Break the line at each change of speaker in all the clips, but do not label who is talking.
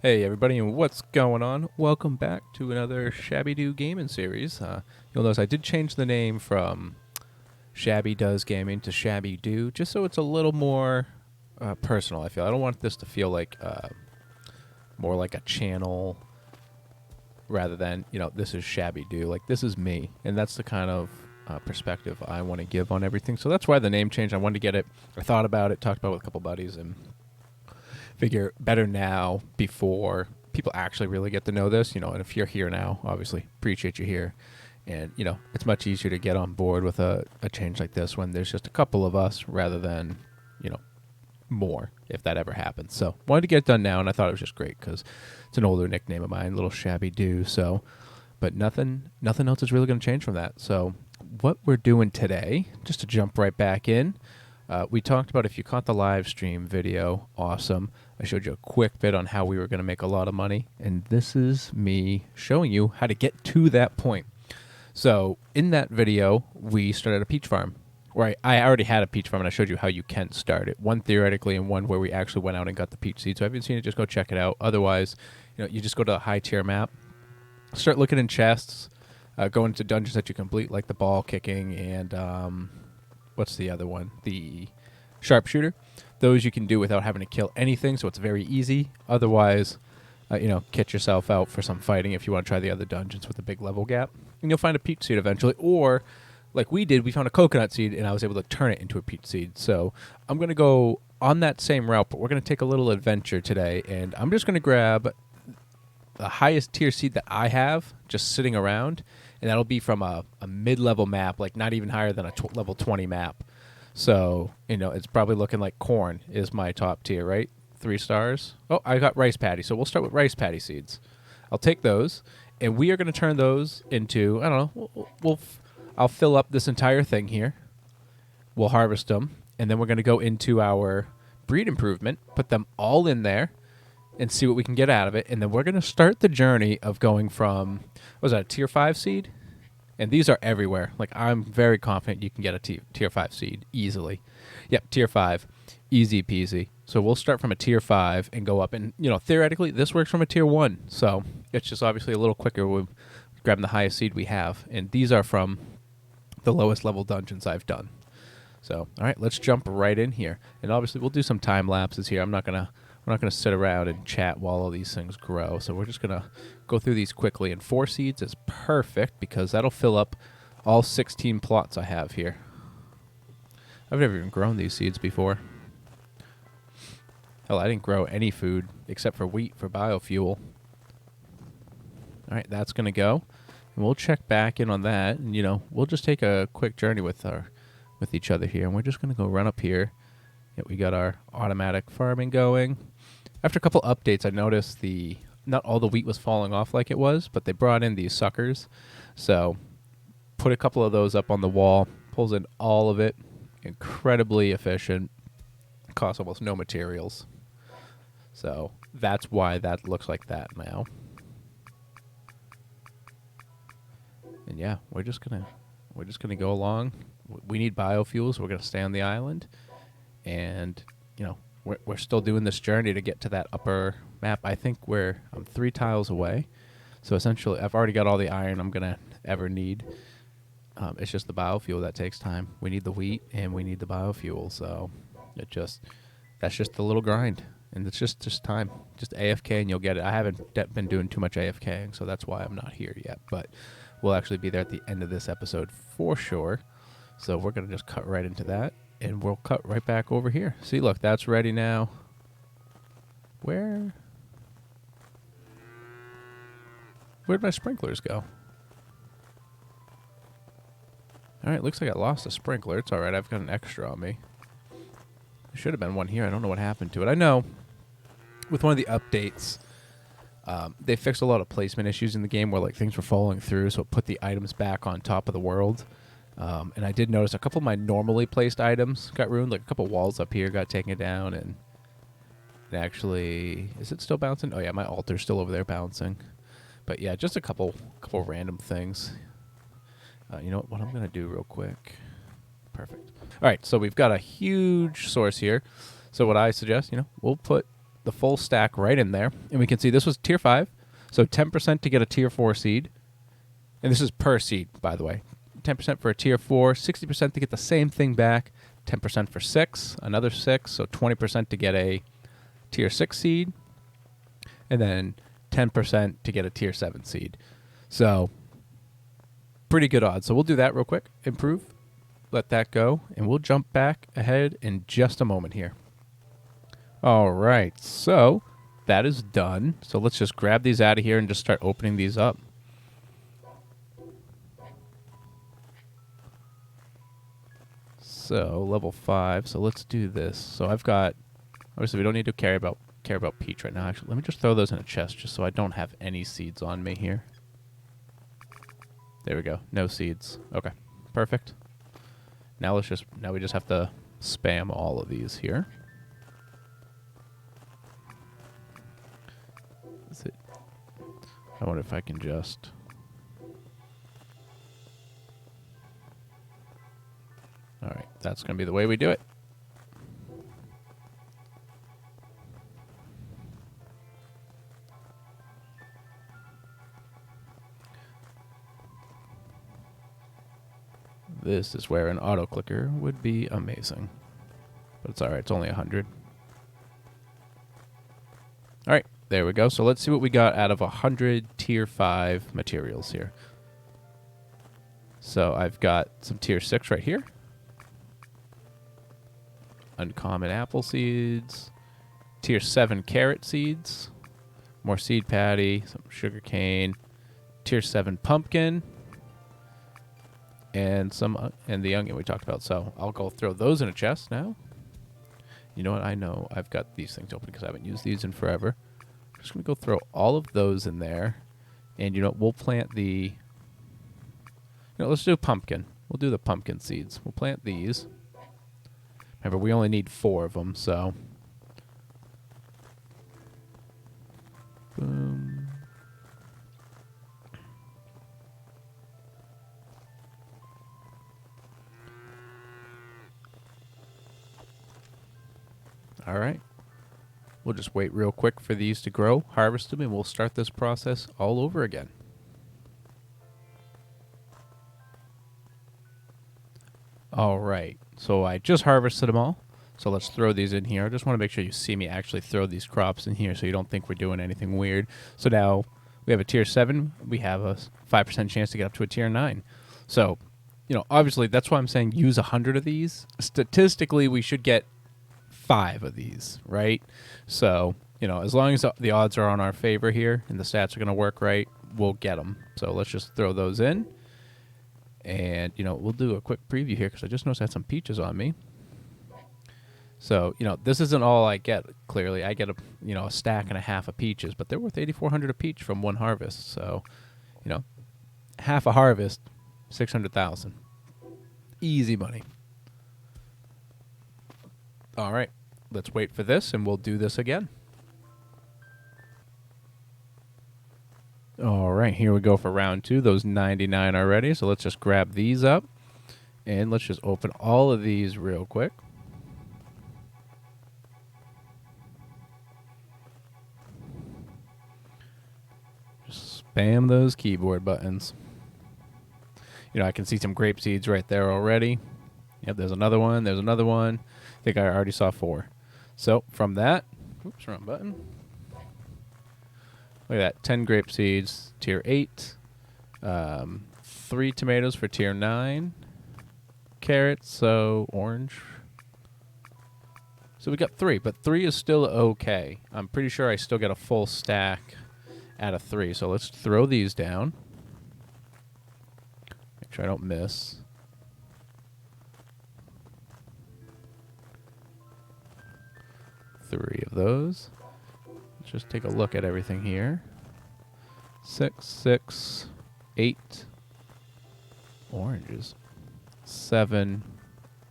Hey everybody, and what's going on? Welcome back to another ShabbyDoo gaming series. You'll notice I did change the name from Shabby Does Gaming to ShabbyDoo, just so it's a little more personal. I don't want this to feel like more like a channel rather than this is ShabbyDoo. Like this is me, and that's the kind of perspective I want to give on everything. So that's why the name changed. I wanted to get it. I thought about it, talked about it with a couple buddies, and figure better now before people actually really get to know this, and if you're here now, obviously appreciate you here. And, it's much easier to get on board with a change like this when there's just a couple of us rather than, more, if that ever happens. So wanted to get it done now, and I thought it was just great because it's an older nickname of mine, little ShabbyDoo. So, but nothing else is really going to change from that. So what we're doing today, just to jump right back in, we talked about, if you caught the live stream video, awesome. I showed you a quick bit on how we were going to make a lot of money, and this is me showing you how to get to that point. So in that video, we started a peach farm, where I already had a peach farm, and I showed you how you can start it. One theoretically and one where we actually went out and got the peach seed. So if you haven't seen it, just go check it out. Otherwise, you just go to a high tier map, start looking in chests, go into dungeons that you complete, like the ball kicking and what's the other one? The sharpshooter. Those you can do without having to kill anything, so it's very easy. Otherwise, kit yourself out for some fighting if you want to try the other dungeons with a big level gap. And you'll find a peach seed eventually. Or, like we did, we found a coconut seed, and I was able to turn it into a peach seed. So I'm going to go on that same route, but we're going to take a little adventure today. And I'm just going to grab the highest tier seed that I have just sitting around, and that'll be from a mid-level map, like not even higher than a level 20 map. So, it's probably looking like corn is my top tier, right? 3 stars. Oh, I got rice patty, so we'll start with rice patty seeds. I'll take those, and we are going to turn those into, I don't know, I'll fill up this entire thing here. We'll harvest them, and then we're going to go into our breed improvement, put them all in there, and see what we can get out of it. And then we're going to start the journey of going from, what was that, a tier 5 seed? And these are everywhere. Like, I'm very confident you can get a tier 5 seed easily. Yep, tier 5. Easy peasy. So we'll start from a tier 5 and go up. And, theoretically, this works from a tier 1. So it's just obviously a little quicker with grabbing the highest seed we have. And these are from the lowest level dungeons I've done. So, all right, let's jump right in here. And obviously, we'll do some time lapses here. We're not gonna sit around and chat while all these things grow. So we're just gonna go through these quickly. And 4 seeds is perfect because that'll fill up all 16 plots I have here. I've never even grown these seeds before. Hell, I didn't grow any food except for wheat for biofuel. All right, that's gonna go, and we'll check back in on that. And we'll just take a quick journey with each other here. And we're just gonna go run up here. Yeah, we got our automatic farming going. After a couple updates, I noticed not all the wheat was falling off like it was, but they brought in these suckers. So put a couple of those up on the wall, pulls in all of it. Incredibly efficient. Costs almost no materials. So that's why that looks like that now. And yeah, we're just gonna go along. We need biofuels. We're gonna stay on the island. And, we're still doing this journey to get to that upper map. I think I'm 3 tiles away. So essentially, I've already got all the iron I'm going to ever need. It's just the biofuel that takes time. We need the wheat, and we need the biofuel. So that's just the little grind. And it's just time. Just AFK, and you'll get it. I haven't been doing too much AFKing, so that's why I'm not here yet. But we'll actually be there at the end of this episode for sure. So we're going to just cut right into that. And we'll cut right back over here. See, look, that's ready now. Where'd my sprinklers go? All right, looks like I lost a sprinkler. It's all right. I've got an extra on me. There should have been one here. I don't know what happened to it. I know with one of the updates, they fixed a lot of placement issues in the game where things were falling through, so it put the items back on top of the world. And I did notice a couple of my normally placed items got ruined. Like a couple walls up here got taken down, and actually, is it still bouncing? Oh yeah, my altar's still over there bouncing. But yeah, just a couple random things. You know what I'm gonna do real quick? Perfect. All right, so we've got a huge source here. So what I suggest, we'll put the full stack right in there. And we can see this was tier 5. So 10% to get a tier 4 seed. And this is per seed, by the way. 10% for a tier 4, 60% to get the same thing back, 10% for 6, another 6, so 20% to get a tier 6 seed, and then 10% to get a tier 7 seed. So pretty good odds. So we'll do that real quick. Improve. Let that go. And we'll jump back ahead in just a moment here. All right. So that is done. So let's just grab these out of here and just start opening these up. So level 5. So let's do this. So I've got, obviously we don't need to care about peach right now. Actually, let me just throw those in a chest just so I don't have any seeds on me here. There we go. No seeds. Okay. Perfect. Now we just have to spam all of these here. I wonder if I can just... All right, that's going to be the way we do it. This is where an auto clicker would be amazing. But it's all right, it's only 100. All right, there we go. So let's see what we got out of 100 tier 5 materials here. So I've got some tier 6 right here. Uncommon apple seeds. Tier 7 carrot seeds. More seed patty. Some sugar cane. Tier 7 pumpkin. And the onion we talked about. So I'll go throw those in a chest now. You know what? I know I've got these things open because I haven't used these in forever. I'm just going to go throw all of those in there. And, you know, we'll plant the... You know, let's do pumpkin. We'll do the pumpkin seeds. We'll plant these. Remember, we only need 4 of them, so... Boom. All right. We'll just wait real quick for these to grow, harvest them, and we'll start this process all over again. All right. So I just harvested them all. So let's throw these in here. I just want to make sure you see me actually throw these crops in here so you don't think we're doing anything weird. So now we have a tier 7. We have a 5% chance to get up to a tier 9. So, you know, obviously that's why I'm saying use 100 of these. Statistically, we should get 5 of these, right? So, you know, as long as the odds are on our favor here and the stats are going to work right, we'll get them. So let's just throw those in. And, you know, we'll do a quick preview here because I just noticed I had some peaches on me. So, you know, this isn't all I get, clearly. I get, a stack and a half of peaches, but they're worth 8,400 a peach from one harvest. So, you know, half a harvest, 600,000. Easy money. All right, let's wait for this, and we'll do this again. All right, here we go for round 2. Those 99 already, so let's just grab these up, and let's just open all of these real quick. Just spam those keyboard buttons. You know, I can see some grape seeds right there already. Yep, there's another one. There's another one. I think I already saw 4. So from that, oops, wrong button. Look at that, 10 grape seeds, tier 8. 3 tomatoes for tier 9. Carrots, so orange. So we got 3, but 3 is still okay. I'm pretty sure I still get a full stack out of 3. So let's throw these down. Make sure I don't miss. Three of those. Let's just take a look at everything here. 6, 6, 8 oranges. 7,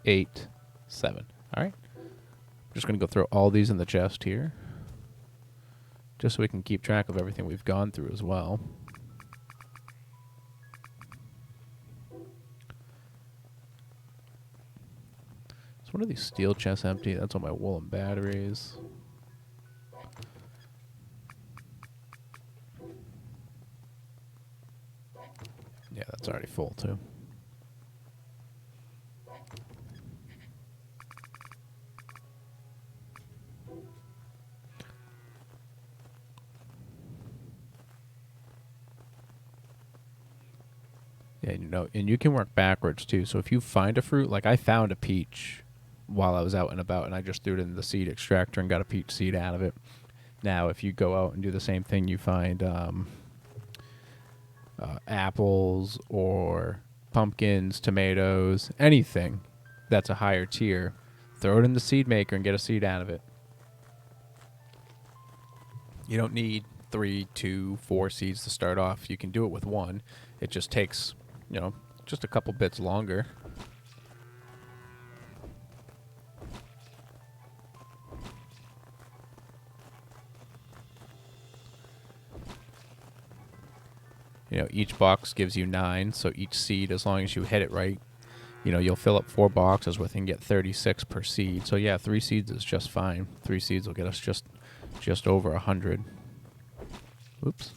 8, 7. All right. I'm just going to go throw all these in the chest here, just so we can keep track of everything we've gone through as well. Is one of these steel chests empty? That's all my woolen batteries. Yeah, that's already full too. Yeah, you know, and you can work backwards too. So if you find a fruit, like I found a peach while I was out and about, and I just threw it in the seed extractor and got a peach seed out of it. Now, if you go out and do the same thing, you find apples or pumpkins, tomatoes, anything that's a higher tier, throw it in the seed maker and get a seed out of it. You don't need 3, 2, 4 seeds to start off. You can do it with one. It just takes, you know, just a couple bits longer. You know, each box gives you 9, so each seed, as long as you hit it right, you know, you'll fill up 4 boxes with and get 36 per seed. So yeah, 3 seeds is just fine. 3 seeds will get us just over 100. Oops.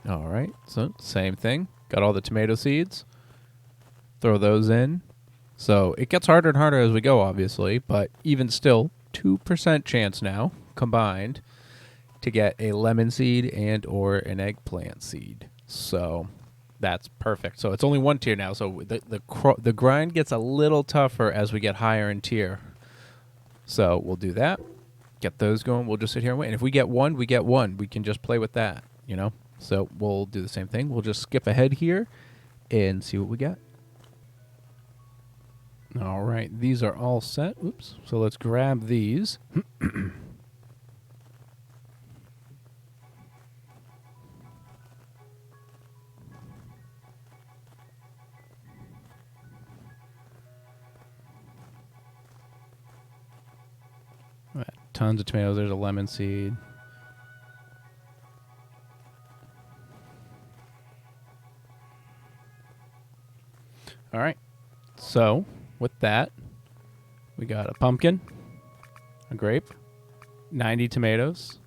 All right, so same thing. Got all the tomato seeds. Throw those in. So it gets harder and harder as we go, obviously, but even still, 2% chance now combined to get a lemon seed and or an eggplant seed. So that's perfect. So it's only 1 tier now, so the grind gets a little tougher as we get higher in tier. So we'll do that. Get those going. We'll just sit here and wait. And if we get 1, we get 1. We can just play with that, you know? So we'll do the same thing. We'll just skip ahead here and see what we got. All right, these are all set. Oops. So let's grab these. Right, tons of tomatoes. There's a lemon seed. All right. So with that, we got a pumpkin, a grape, 90 tomatoes,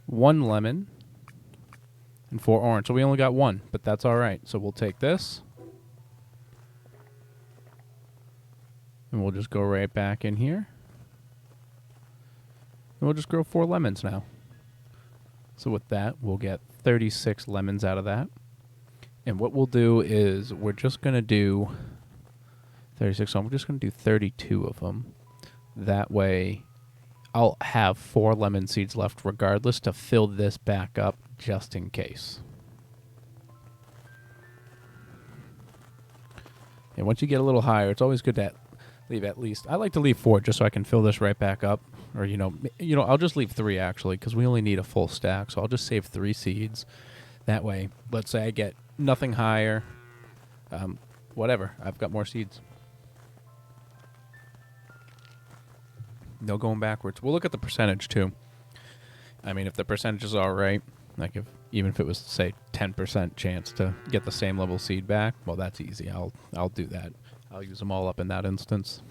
1 lemon, and 4 orange. So we only got 1, but that's all right. So we'll take this, and we'll just go right back in here. And we'll just grow 4 lemons now. So with that, we'll get 36 lemons out of that. And what we'll do is we're just going to do 36, so I'm just going to do 32 of them. That way, I'll have 4 lemon seeds left regardless to fill this back up just in case. And once you get a little higher, it's always good to leave at least, I like to leave 4 just so I can fill this right back up. Or, you know, I'll just leave 3 actually because we only need a full stack. So I'll just save 3 seeds. That way, let's say I get nothing higher, whatever, I've got more seeds. No going backwards. We'll look at the percentage too. I mean, if the percentage is all right, like even if it was, say, 10% chance to get the same level seed back, well, that's easy. I'll do that. I'll use them all up in that instance.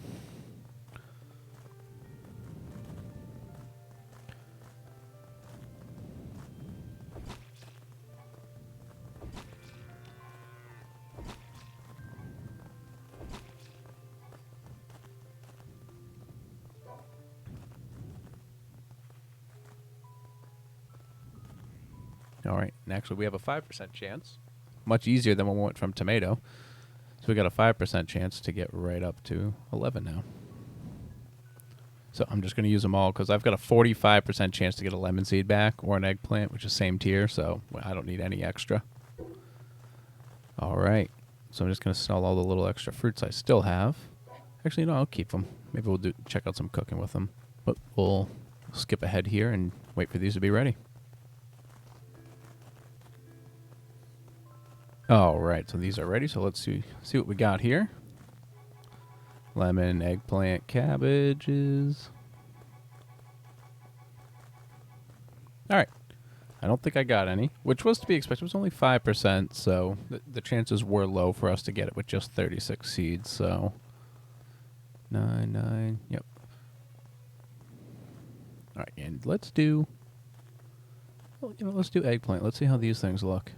All right, and actually we have a 5% chance. Much easier than when we went from tomato. So we got a 5% chance to get right up to 11 now. So I'm just going to use them all because I've got a 45% chance to get a lemon seed back or an eggplant, which is same tier, so I don't need any extra. All right, so I'm just going to sell all the little extra fruits I still have. Actually, no, I'll keep them. Maybe we'll check out some cooking with them. But we'll skip ahead here and wait for these to be ready. All right, so these are ready. So let's see what we got here. Lemon, eggplant, cabbages. All right. I don't think I got any, which was to be expected. It was only 5%, so the chances were low for us to get it with just 36 seeds. So 9, yep. All right, and let's do. Well, let's do eggplant. Let's see how these things look.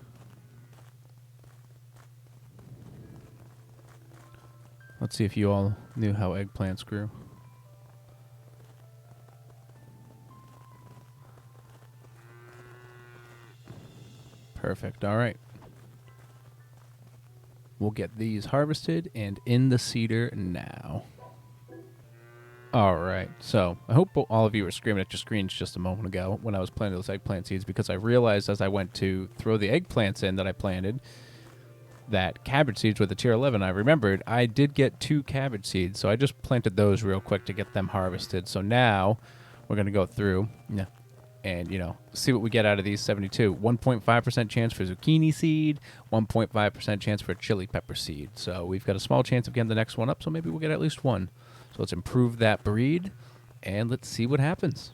Let's see if you all knew how eggplants grew. Perfect. All right. We'll get these harvested and in the seeder now. All right. So I hope all of you were screaming at your screens just a moment ago when I was planting those eggplant seeds, because I realized as I went to throw the eggplants in that I planted that cabbage seeds with the tier 11, I remembered I did get 2 cabbage seeds. So I just planted those real quick to get them harvested. So now we're going to go through and, see what we get out of these 72. 1.5% chance for zucchini seed, 1.5% chance for chili pepper seed. So we've got a small chance of getting the next one up, so maybe we'll get at least one. So let's improve that breed, and let's see what happens.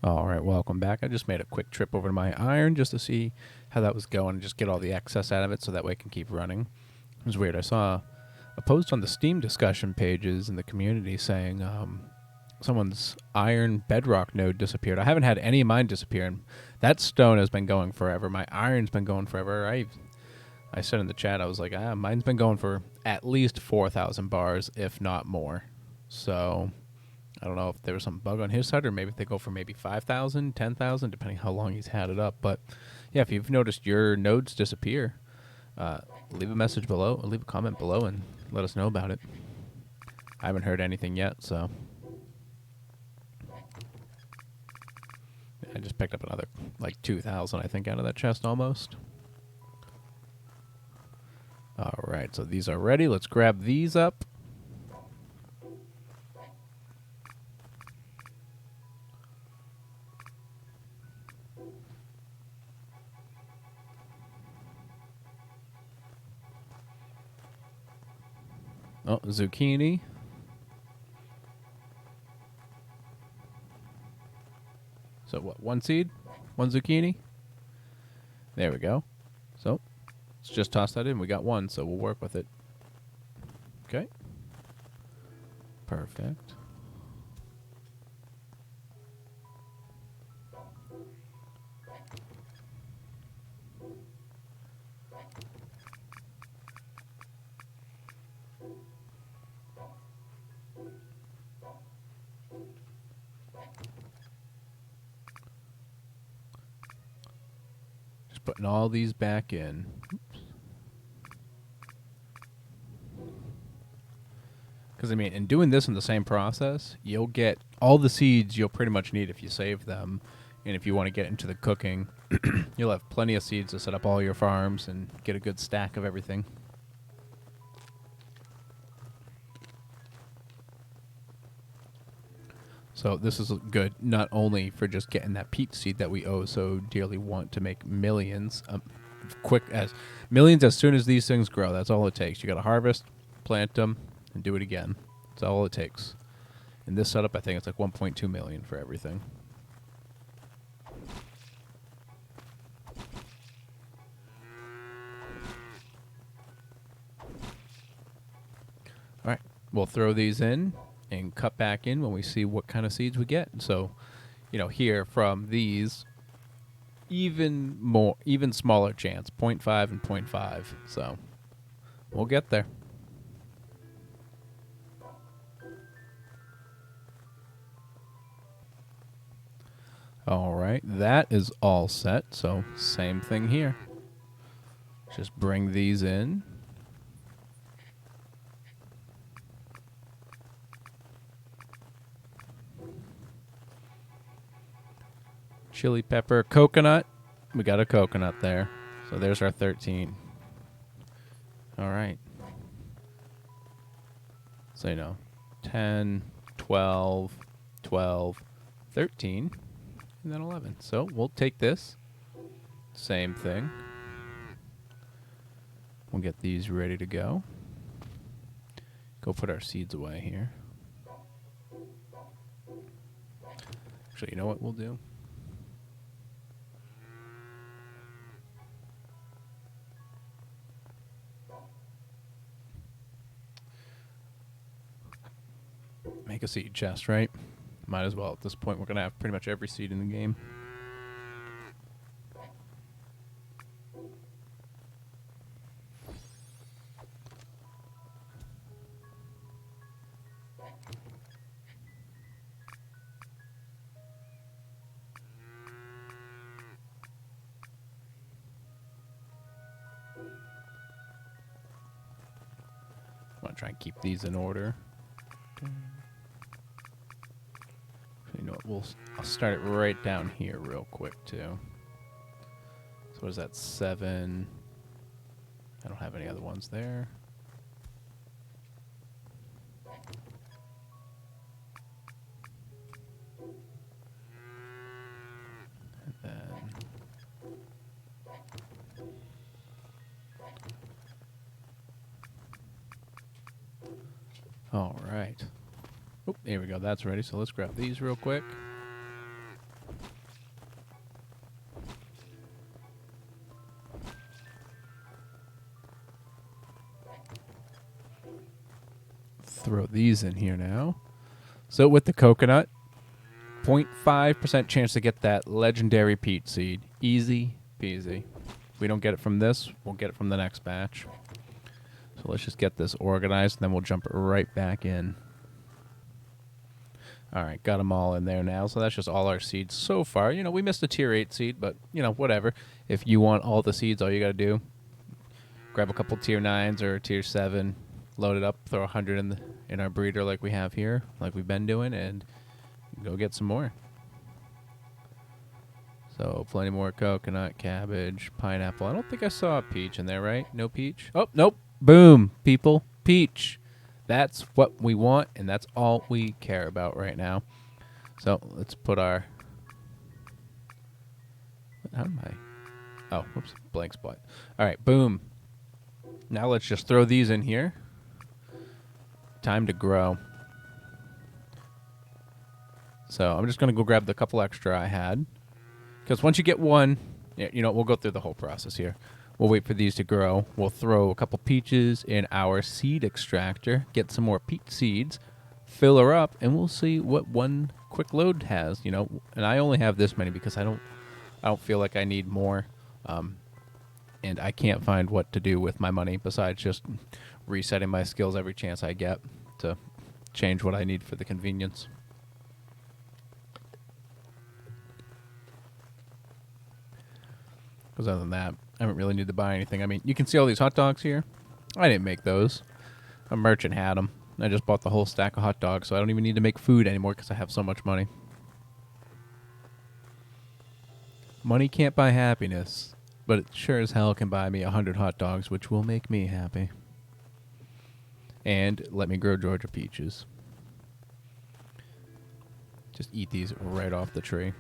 All right, welcome back. I just made a quick trip over to my iron just to see how that was going and just get all the excess out of it so that way I can keep running. It was weird. I saw a post on the Steam discussion pages in the community saying someone's iron bedrock node disappeared. I haven't had any of mine disappear, and that stone has been going forever. My iron's been going forever. I said in the chat, I was like, mine's been going for at least 4,000 bars, if not more. So I don't know if there was some bug on his side, or maybe if they go for maybe 5,000, 10,000, depending how long he's had it up. But yeah, if you've noticed your nodes disappear, leave a message below, or leave a comment below, and let us know about it. I haven't heard anything yet, so I just picked up another like 2,000, I think, out of that chest almost. All right, so these are ready. Let's grab these up. Oh, zucchini. So what, 1 seed? 1 zucchini? There we go. So let's just toss that in. We got 1, so we'll work with it. Okay. Perfect. Just putting all these back in. Because, I mean, in doing this in the same process, you'll get all the seeds you'll pretty much need if you save them. And if you want to get into the cooking, you'll have plenty of seeds to set up all your farms and get a good stack of everything. So this is good not only for just getting that peach seed that we so dearly want to make millions, millions as soon as these things grow. That's all it takes. You got to harvest, plant them, and do it again. That's all it takes. In this setup, I think it's like 1.2 million for everything. All right, we'll throw these in and cut back in when we see what kind of seeds we get. So, here from these, even smaller chance, 0.5 and 0.5. So we'll get there. All right, that is all set. So same thing here. Just bring these in. Chili pepper, coconut. We got a coconut there. So there's our 13. All right. So, 10, 12, 12, 13, and then 11. So we'll take this. Same thing. We'll get these ready to go. Go put our seeds away here. Actually, you know what we'll do? make a seed chest, right? Might as well. At this point, we're going to have pretty much every seed in the game. I want to try and keep these in order. You know what? I'll start it right down here real quick too. So what is that? 7. I don't have any other ones there. And then all right. Oh, here we go. That's ready. So let's grab these real quick. Throw these in here now. So with the coconut, 0.5% chance to get that legendary peach seed. Easy peasy. If we don't get it from this, we'll get it from the next batch. So let's just get this organized, and then we'll jump right back in. All right, got them all in there now. So that's just all our seeds so far. You know, we missed a tier 8 seed, but, you know, whatever. If you want all the seeds, all you got to do, grab a couple tier 9s or tier 7, load it up, throw 100 in our breeder like we have here, like we've been doing, and go get some more. So plenty more coconut, cabbage, pineapple. I don't think I saw a peach in there, right? No peach? Oh, nope. Boom, people. Peach. That's what we want, and that's all we care about right now. So let's put our... How am I? Oh, whoops. Blank spot. All right, boom. Now let's just throw these in here. Time to grow. So I'm just going to go grab the couple extra I had. Because once you get one, you know, we'll go through the whole process here. We'll wait for these to grow. We'll throw a couple peaches in our seed extractor, get some more peach seeds, fill her up, and we'll see what one quick load has, you know. And I only have this many because I don't feel like I need more. And I can't find what to do with my money besides just resetting my skills every chance I get to change what I need for the convenience. Because other than that, I haven't really need to buy anything. I mean, you can see all these hot dogs here. I didn't make those. A merchant had them. I just bought the whole stack of hot dogs, so I don't even need to make food anymore because I have so much money. Money can't buy happiness, but it sure as hell can buy me 100 hot dogs, which will make me happy. And let me grow Georgia peaches. Just eat these right off the tree.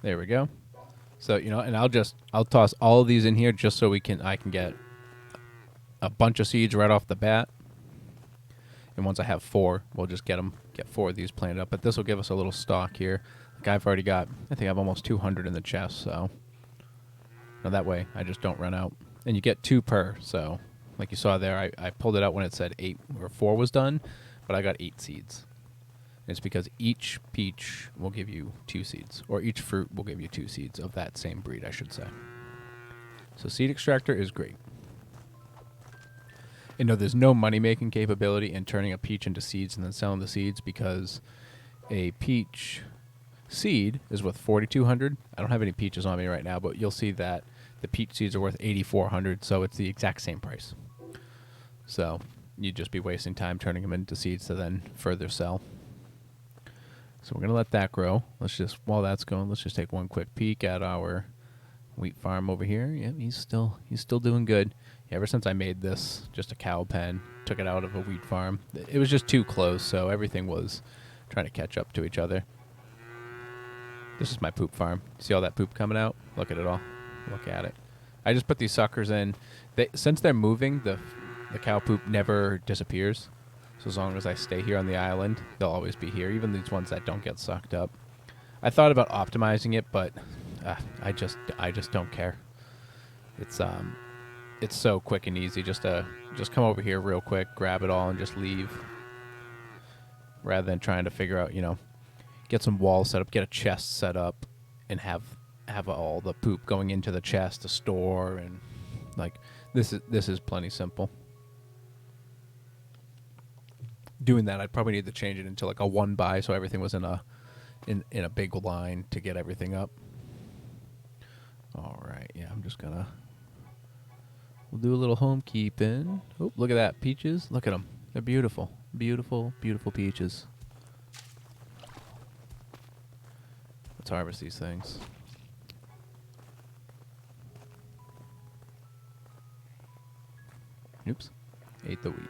There we go. So, you know, and I'll toss all of these in here just so I can get a bunch of seeds right off the bat. And once I have 4, we'll just get 4 of these planted up. But this will give us a little stock here. Like I've already got, I think I have almost 200 in the chest, so now that way I just don't run out. And you get 2 per, so like you saw there, I pulled it out when it said 8 or 4 was done, but I got 8 seeds. It's because each peach will give you 2 seeds, or each fruit will give you 2 seeds of that same breed, I should say. So seed extractor is great. And no, there's no money-making capability in turning a peach into seeds and then selling the seeds because a peach seed is worth 4,200. I don't have any peaches on me right now, but you'll see that the peach seeds are worth 8,400, so it's the exact same price. So you'd just be wasting time turning them into seeds to then further sell. So we're going to let that grow. Let's just, while that's going, let's just take one quick peek at our wheat farm over here. Yeah, he's still doing good. Yeah, ever since I made this, just a cow pen, took it out of a wheat farm, it was just too close, so everything was trying to catch up to each other. This is my poop farm. See all that poop coming out? Look at it all. Look at it. I just put these suckers in. Since they're moving, the cow poop never disappears. So as long as I stay here on the island, they'll always be here, even these ones that don't get sucked up. I thought about optimizing it, but I just don't care. It's it's so quick and easy just to come over here real quick, grab it all, and just leave. Rather than trying to figure out, get some walls set up, get a chest set up, and have all the poop going into the chest to store, and like this is plenty simple. Doing that, I'd probably need to change it into like a 1x so everything was in a big line to get everything up. All right, yeah, we'll do a little homekeeping. Oh, look at that, peaches. Look at them. They're beautiful. Beautiful, beautiful peaches. Let's harvest these things. Oops. Ate the wheat.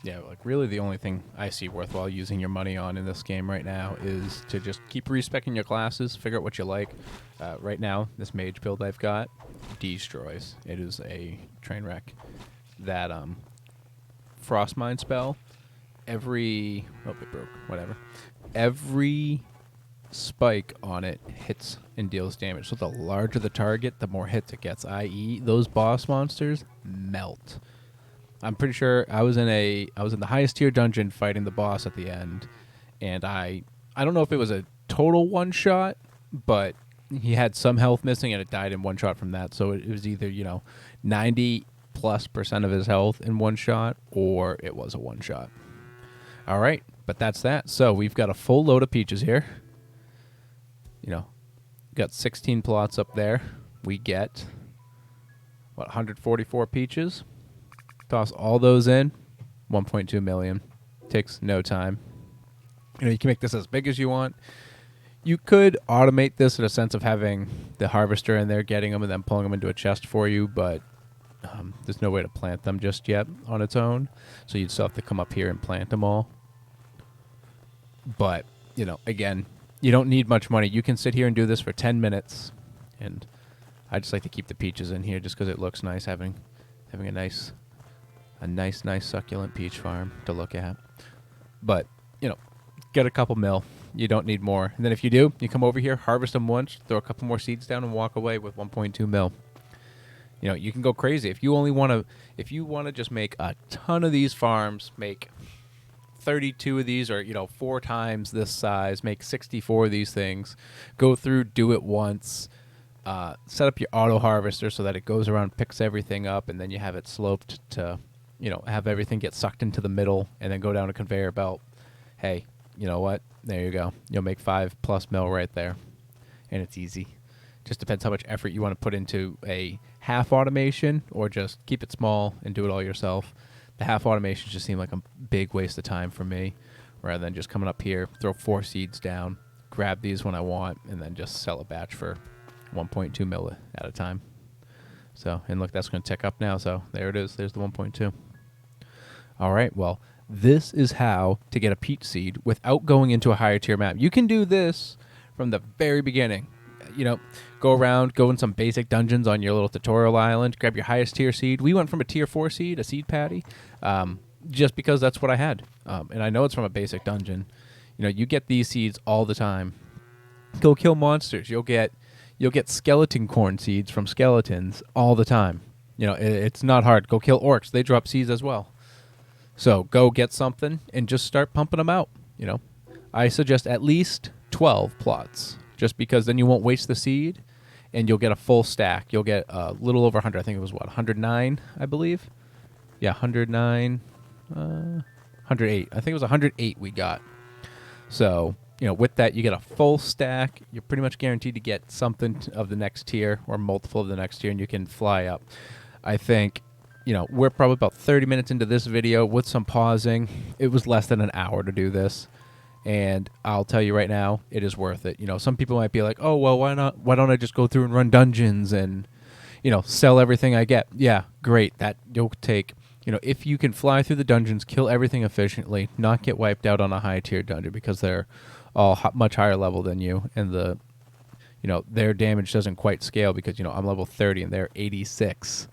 Yeah, like really the only thing I see worthwhile using your money on in this game right now is to just keep respecing your classes, figure out what you like. Right now, this mage build I've got destroys. It is a train wreck. That Frostmine spell, it broke, whatever. Every spike on it hits and deals damage. So the larger the target, the more hits it gets, i.e. those boss monsters melt. I'm pretty sure I was in the highest tier dungeon fighting the boss at the end, and I don't know if it was a total one shot, but he had some health missing and it died in one shot from that. So it was either 90+% of his health in one shot, or it was a one shot. All right, but that's that. So we've got a full load of peaches here. Got 16 plots up there. We get 144 peaches. Toss all those in, 1.2 million. Takes no time. You can make this as big as you want. You could automate this in a sense of having the harvester in there, getting them, and then pulling them into a chest for you, but there's no way to plant them just yet on its own. So you'd still have to come up here and plant them all. But, again, you don't need much money. You can sit here and do this for 10 minutes, and I just like to keep the peaches in here just because it looks nice having a nice succulent peach farm to look at. But, get a couple mil. You don't need more. And then if you do, you come over here, harvest them once, throw a couple more seeds down, and walk away with 1.2 mil. You can go crazy. If you want to just make a ton of these farms, make 32 of these, or 4 times this size, make 64 of these things, go through, do it once, set up your auto harvester so that it goes around, picks everything up, and then you have it sloped to have everything get sucked into the middle and then go down a conveyor belt. Hey, you know what? There you go. You'll make 5+ mil right there. And it's easy. Just depends how much effort you want to put into a half automation or just keep it small and do it all yourself. The half automations just seem like a big waste of time for me, rather than just coming up here, throw 4 seeds down, grab these when I want, and then just sell a batch for 1.2 mil at a time. So, and look, that's going to tick up now. So there it is. There's the 1.2. All right. Well, this is how to get a peach seed without going into a higher tier map. You can do this from the very beginning. Go around, go in some basic dungeons on your little tutorial island, grab your highest tier seed. We went from a tier 4 seed, a seed patty, just because that's what I had. And I know it's from a basic dungeon. You get these seeds all the time. Go kill monsters. You'll get skeleton corn seeds from skeletons all the time. It's not hard. Go kill orcs. They drop seeds as well. So go get something and just start pumping them out. I suggest at least 12 plots, just because then you won't waste the seed and you'll get a full stack. You'll get a little over 100. I think it was 109, I believe. Yeah, 109, 108. I think it was 108 we got. So, with that, you get a full stack. You're pretty much guaranteed to get something of the next tier or multiple of the next tier, and you can fly up. I think, we're probably about 30 minutes into this video with some pausing. It was less than an hour to do this. And I'll tell you right now, it is worth it. Some people might be like, oh, well, why don't I just go through and run dungeons and, sell everything I get? Yeah, great. That you'll take, if you can fly through the dungeons, kill everything efficiently, not get wiped out on a high tier dungeon because they're all much higher level than you. And their damage doesn't quite scale because, I'm level 30 and they're 86.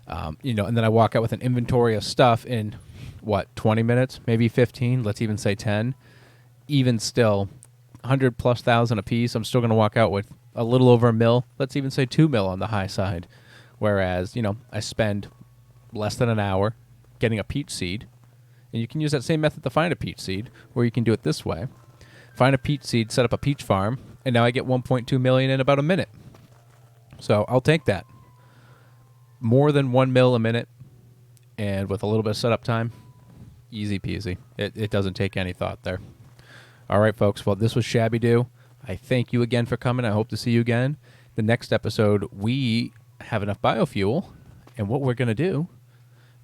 And then I walk out with an inventory of stuff, and what, 20 minutes, maybe 15, let's even say 10. Even still, 100 plus thousand a piece, I'm still going to walk out with a little over $1 mil. Let's even say 2 mil on the high side. Whereas, I spend less than an hour getting a peach seed. And you can use that same method to find a peach seed, or you can do it this way. Find a peach seed, set up a peach farm, and now I get 1.2 million in about a minute. So I'll take that. More than 1 mil a minute, and with a little bit of setup time, easy peasy. It doesn't take any thought there. All right, folks. Well, this was ShabbyDoo. I thank you again for coming. I hope to see you again. The next episode, we have enough biofuel, and what we're going to do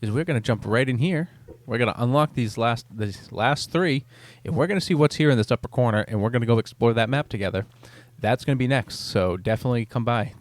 is we're going to jump right in here. We're going to unlock these last 3, and we're going to see what's here in this upper corner, and we're going to go explore that map together. That's going to be next, so definitely come by.